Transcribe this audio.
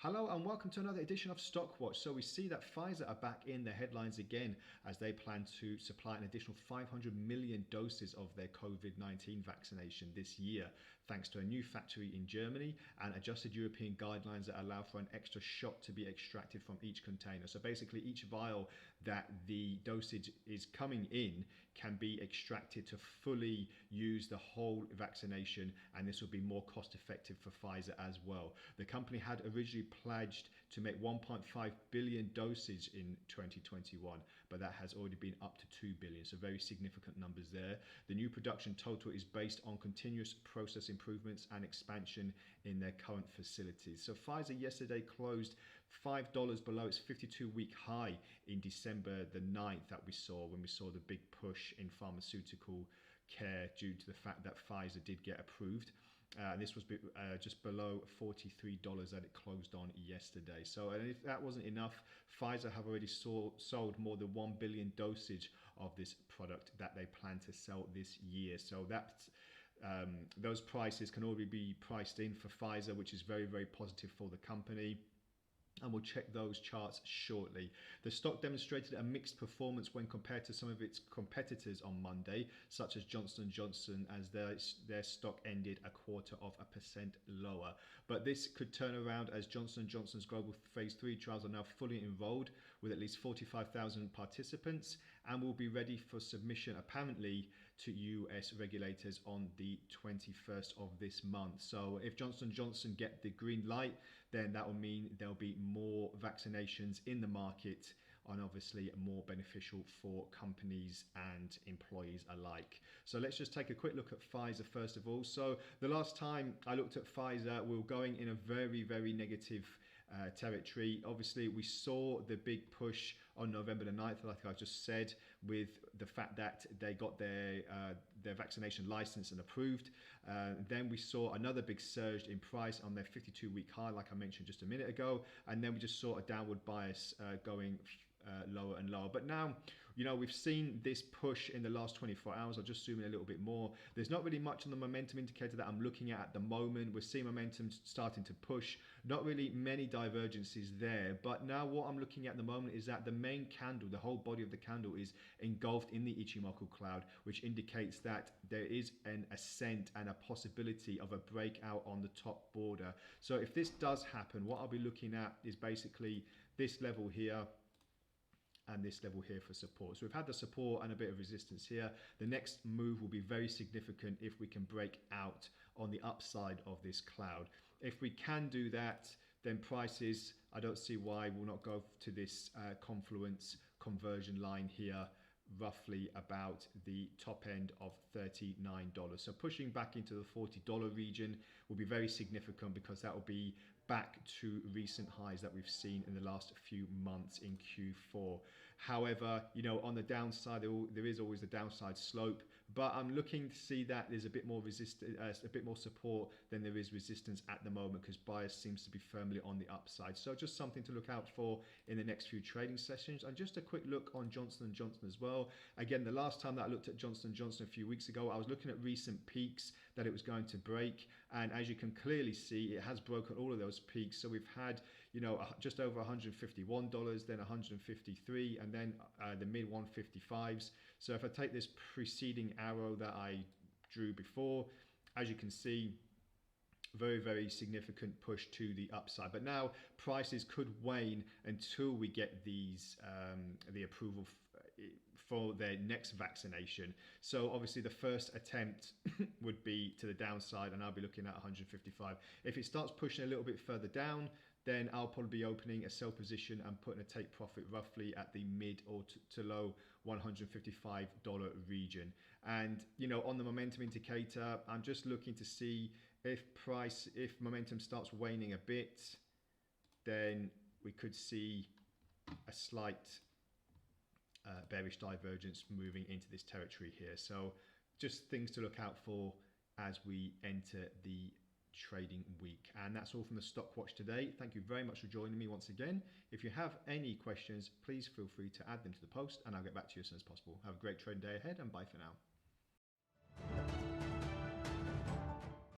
Hello and welcome to another edition of Stockwatch. So we see that Pfizer are back in the headlines again as they plan to supply an additional 500 million doses of their COVID-19 vaccination this year, thanks to a new factory in Germany and adjusted European guidelines that allow for an extra shot to be extracted from each container. So basically each vial that the dosage is coming in can be extracted to fully use the whole vaccination, and this will be more cost effective for Pfizer as well. The company had originally pledged to make 1.5 billion doses in 2021, but that has already been up to 2 billion, so very significant numbers there. The new production total is based on continuous process improvements and expansion in their current facilities. So Pfizer yesterday closed $5 below its 52-week high in December the 9th that we saw when we saw the big push in pharmaceutical care due to the fact that Pfizer did get approved. This was just below $43 that it closed on yesterday. So, and if that wasn't enough, Pfizer have already sold more than 1 billion dosage of this product that they plan to sell this year. So that's those prices can already be priced in for Pfizer, which is very, very positive for the company. And we'll check those charts shortly. The stock demonstrated a mixed performance when compared to some of its competitors on Monday, such as Johnson & Johnson, as their stock ended 0.25% lower. But this could turn around as Johnson & Johnson's global phase 3 trials are now fully enrolled with at least 45,000 participants and will be ready for submission apparently to US regulators on the 21st of this month. So if Johnson & Johnson get the green light, then that will mean there'll be more vaccinations in the market, and obviously more beneficial for companies and employees alike. So let's just take a quick look at Pfizer first of all. So the last time I looked at Pfizer, we were going in a very, very negative territory. Obviously, we saw the big push on November the 9th, like I just said, with the fact that they got their vaccination license and approved. Then we saw another big surge in price on their 52-week high, like I mentioned just a minute ago. And then we just saw a downward bias going lower and lower. But now, you know, we've seen this push in the last 24 hours. I'll just zoom in a little bit more. There's not really much on the momentum indicator that I'm looking at the moment. We're seeing momentum starting to push. Not really many divergences there. But now what I'm looking at the moment is that the main candle, the whole body of the candle, is engulfed in the Ichimoku cloud, which indicates that there is an ascent and a possibility of a breakout on the top border. So if this does happen, what I'll be looking at is basically this level here and this level here for support. So we've had the support and a bit of resistance here. The next move will be very significant if we can break out on the upside of this cloud. If we can do that, then prices, I don't see why we'll not go to this confluence conversion line here, roughly about the top end of $39. So pushing back into the $40 region will be very significant because that will be back to recent highs that we've seen in the last few months in Q4. However, you know, on the downside, there is always the downside slope, but I'm looking to see that there's a bit more a bit more support than there is resistance at the moment because bias seems to be firmly on the upside. So just something to look out for in the next few trading sessions. And just a quick look on Johnson & Johnson as well. Again, the last time that I looked at Johnson & Johnson a few weeks ago, I was looking at recent peaks that it was going to break. And as you can clearly see, it has broken all of those peaks. So we've had, you know, just over $151, then 153, and then the mid 155s. So if I take this preceding arrow that I drew before, as you can see, very, very significant push to the upside. But now prices could wane until we get these the approval for their next vaccination. So obviously the first attempt would be to the downside, and I'll be looking at 155. If it starts pushing a little bit further down, then I'll probably be opening a sell position and putting a take profit roughly at the mid or to low $155 region. And, you know, on the momentum indicator, I'm just looking to see if momentum starts waning a bit, then we could see a slight bearish divergence moving into this territory here. So just things to look out for as we enter the trading week. And that's all from the Stockwatch today. Thank you very much for joining me once again. If you have any questions, please feel free to add them to the post and I'll get back to you as soon as possible. Have a great trading day ahead and bye for now.